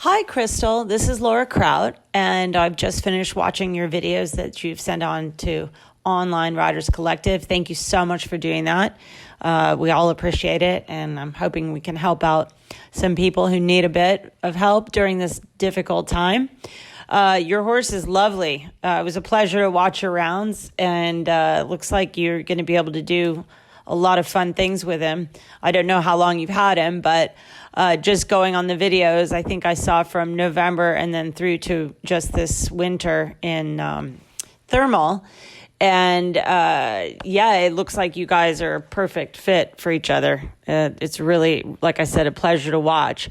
Hi, Crystal. This is Laura Kraut, and I've just finished watching your videos that you've sent on to Online Riders Collective. Thank you so much for doing that. We all appreciate it, and I'm hoping we can help out some people who need a bit of help during this difficult time. Your horse is lovely. It was a pleasure to watch your rounds, and looks like you're going to be able to do a lot of fun things with him. I don't know how long you've had him, but just going on the videos, I think I saw from November and then through to just this winter in Thermal. And it looks like you guys are a perfect fit for each other. It's really, like I said, a pleasure to watch.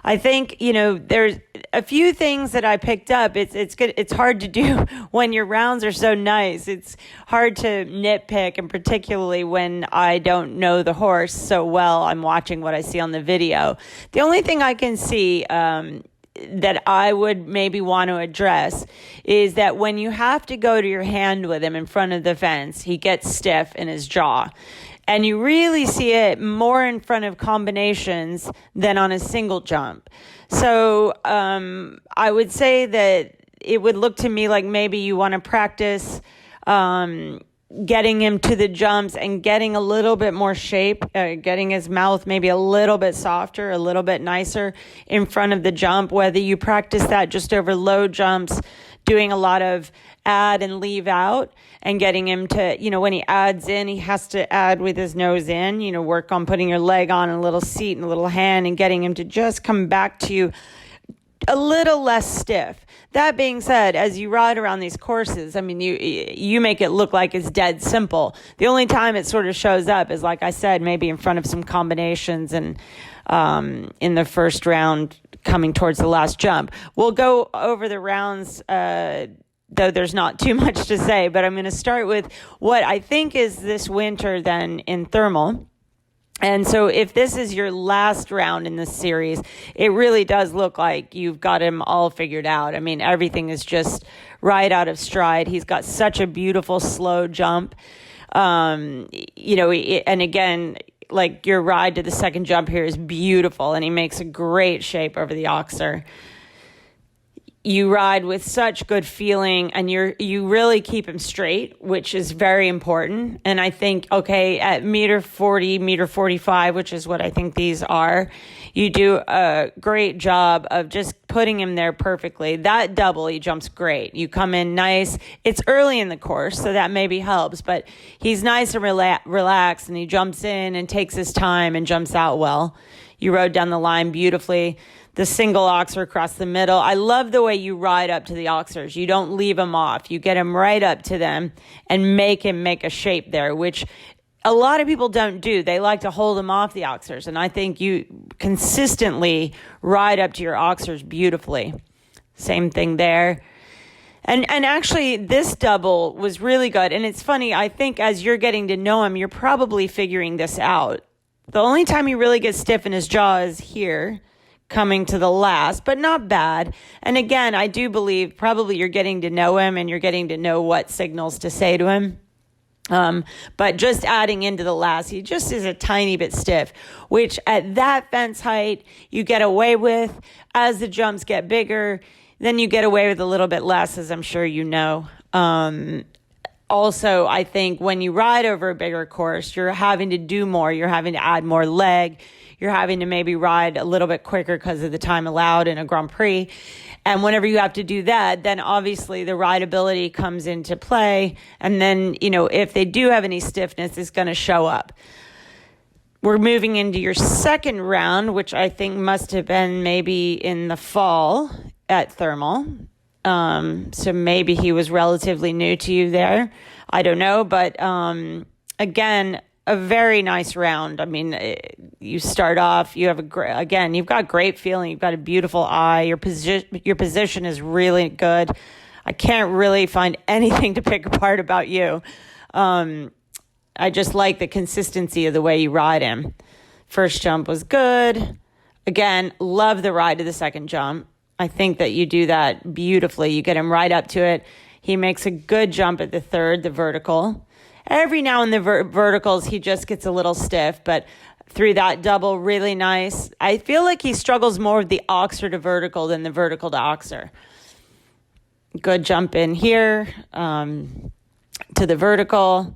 I think, there's a few things that I picked up. It's good. It's hard to do when your rounds are so nice. It's hard to nitpick, and particularly when I don't know the horse so well, I'm watching what I see on the video. The only thing I can see that I would maybe want to address is that when you have to go to your hand with him in front of the fence, he gets stiff in his jaw. And you really see it more in front of combinations than on a single jump. So I would say that it would look to me like maybe you want to practice getting him to the jumps and getting a little bit more shape, getting his mouth maybe a little bit softer, a little bit nicer in front of the jump, whether you practice that just over low jumps, doing a lot of add and leave out, and getting him to, when he adds in, he has to add with his nose in, work on putting your leg on a little seat and a little hand and getting him to just come back to you a little less stiff. That being said, as you ride around these courses, you make it look like it's dead simple. The only time it sort of shows up is, like I said, maybe in front of some combinations and in the first round coming towards the last jump. We'll go over the rounds, though there's not too much to say, but I'm going to start with what I think is this winter then in Thermal. And so if this is your last round in this series, it really does look like you've got him all figured out. Everything is just right out of stride. He's got such a beautiful slow jump. And again, like your ride to the second jump here is beautiful, and he makes a great shape over the oxer. You ride with such good feeling, and you really keep him straight, which is very important. And I think, at meter 40, meter 45, which is what I think these are, you do a great job of just putting him there perfectly. That double, he jumps great. You come in nice. It's early in the course, so that maybe helps, but he's nice and relaxed, and he jumps in and takes his time and jumps out well. You rode down the line beautifully. The single oxer across the middle. I love the way you ride up to the oxers. You don't leave them off. You get him right up to them and make him make a shape there, which a lot of people don't do. They like to hold them off the oxers, and I think you consistently ride up to your oxers beautifully. Same thing there. And actually, this double was really good. And it's funny, I think as you're getting to know him, you're probably figuring this out. The only time he really gets stiff in his jaw is here, coming to the last, but not bad. And again, I do believe probably you're getting to know him and you're getting to know what signals to say to him. But just adding into the last, he just is a tiny bit stiff, which at that fence height, you get away with. As the jumps get bigger, then you get away with a little bit less, as I'm sure you know. Also, I think when you ride over a bigger course, you're having to do more. You're having to add more leg. You're having to maybe ride a little bit quicker because of the time allowed in a Grand Prix. And whenever you have to do that, then obviously the rideability comes into play. And then, if they do have any stiffness, it's going to show up. We're moving into your second round, which I think must have been maybe in the fall at Thermal. So maybe he was relatively new to you there. I don't know. But again, a very nice round. You start off, you have you've got great feeling. You've got a beautiful eye. Your position is really good. I can't really find anything to pick apart about you. I just like the consistency of the way you ride him. First jump was good. Again, love the ride to the second jump. I think that you do that beautifully. You get him right up to it. He makes a good jump at the third, the vertical. Every now and then the verticals, he just gets a little stiff, but through that double, really nice. I feel like he struggles more with the oxer to vertical than the vertical to oxer. Good jump in here to the vertical.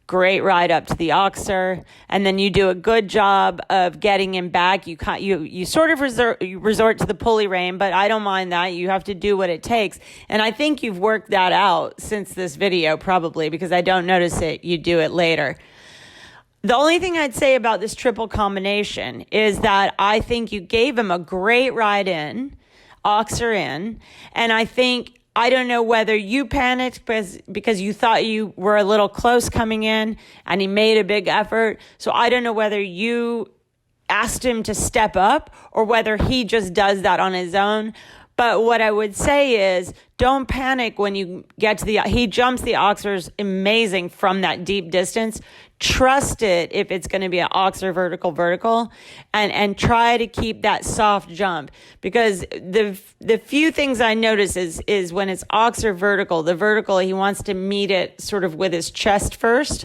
Great ride up to the oxer, and then you do a good job of getting him back. You sort of resort to the pulley rein, but I don't mind that. You have to do what it takes, and I think you've worked that out since this video, probably, because I don't notice it. You do it later. The only thing I'd say about this triple combination is that I think you gave him a great ride in, oxer in, and I don't know whether you panicked because you thought you were a little close coming in and he made a big effort. So I don't know whether you asked him to step up or whether he just does that on his own. But what I would say is don't panic when you get to he jumps the oxers amazing from that deep distance. Trust it if it's going to be an oxer vertical, and try to keep that soft jump, because the few things I notice is when it's oxer vertical, the vertical, he wants to meet it sort of with his chest first.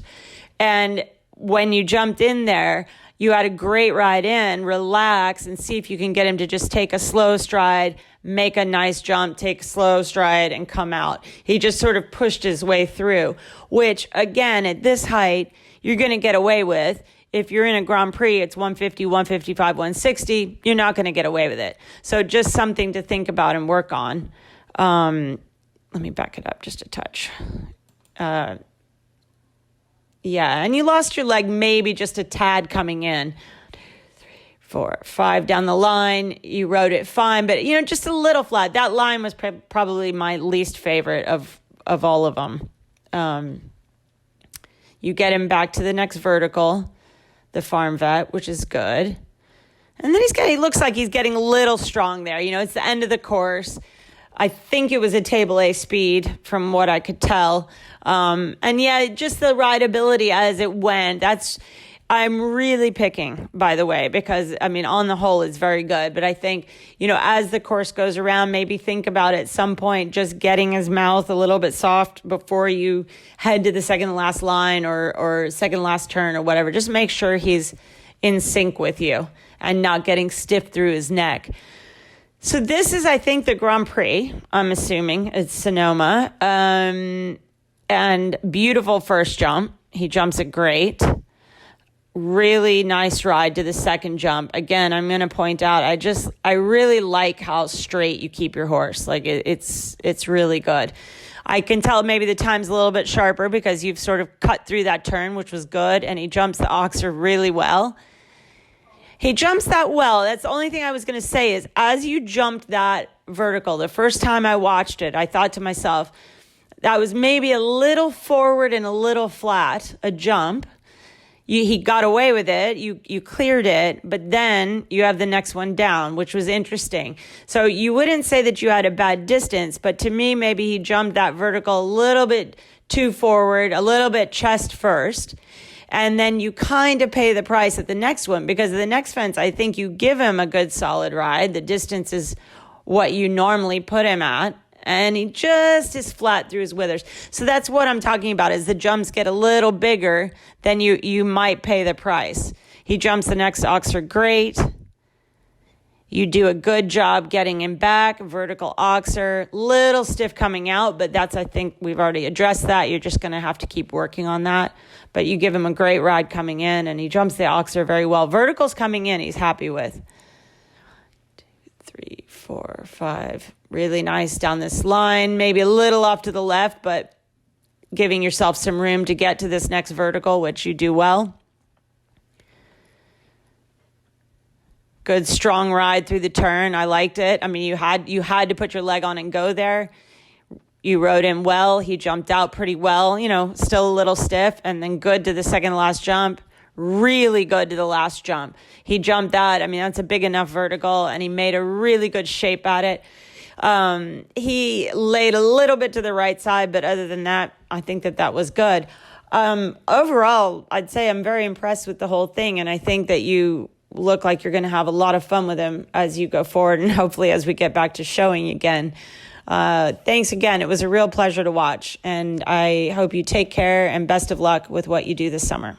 And when you jumped in there, you had a great ride in, relax, and see if you can get him to just take a slow stride, make a nice jump, take a slow stride, and come out. He just sort of pushed his way through, which, again, at this height, you're going to get away with. If you're in a Grand Prix, it's 150, 155, 160. You're not going to get away with it. So just something to think about and work on. Let me back it up just a touch. Yeah, and you lost your leg maybe just a tad coming in. 2, 3, 4, 5 down the line. You rode it fine, but, just a little flat. That line was probably my least favorite of all of them. You get him back to the next vertical, the farm vet, which is good. And then he looks like he's getting a little strong there. It's the end of the course. I think it was a table A speed from what I could tell. And yeah, just the rideability as it went. I'm really picking, by the way, because, on the whole, it's very good. But I think, as the course goes around, maybe think about at some point just getting his mouth a little bit soft before you head to the second last line or second last turn or whatever. Just make sure he's in sync with you and not getting stiff through his neck. So this is, I think, the Grand Prix. I'm assuming it's Sonoma. And beautiful first jump. He jumps it great. Really nice ride to the second jump. Again, I'm going to point out, I really like how straight you keep your horse. Like it's really good. I can tell maybe the time's a little bit sharper because you've sort of cut through that turn, which was good. And he jumps the oxer really well. He jumps that well. That's the only thing I was going to say is as you jumped that vertical, the first time I watched it, I thought to myself, that was maybe a little forward and a little flat, a jump. He got away with it. You cleared it, but then you have the next one down, which was interesting. So you wouldn't say that you had a bad distance, but to me, maybe he jumped that vertical a little bit too forward, a little bit chest first. And then you kind of pay the price at the next one because of the next fence. I think you give him a good solid ride. The distance is what you normally put him at. And he just is flat through his withers. So that's what I'm talking about. As the jumps get a little bigger, then you might pay the price. He jumps the next oxer great. You do a good job getting him back. Vertical oxer, little stiff coming out, but I think we've already addressed that. You're just going to have to keep working on that. But you give him a great ride coming in, and he jumps the oxer very well. Vertical's coming in, he's happy with. 1, 2, 3, 4, 5. Really nice down this line. Maybe a little off to the left, but giving yourself some room to get to this next vertical, which you do well. Good strong ride through the turn. I liked it. You had to put your leg on and go there. You rode him well. He jumped out pretty well, still a little stiff, and then good to the second last jump. Really good to the last jump. He jumped that. That's a big enough vertical, and he made a really good shape at it. He laid a little bit to the right side, but other than that, I think that was good. Overall, I'd say I'm very impressed with the whole thing, and I think that you look like you're going to have a lot of fun with him as you go forward, and hopefully as we get back to showing again. Thanks again. It was a real pleasure to watch, and I hope you take care and best of luck with what you do this summer.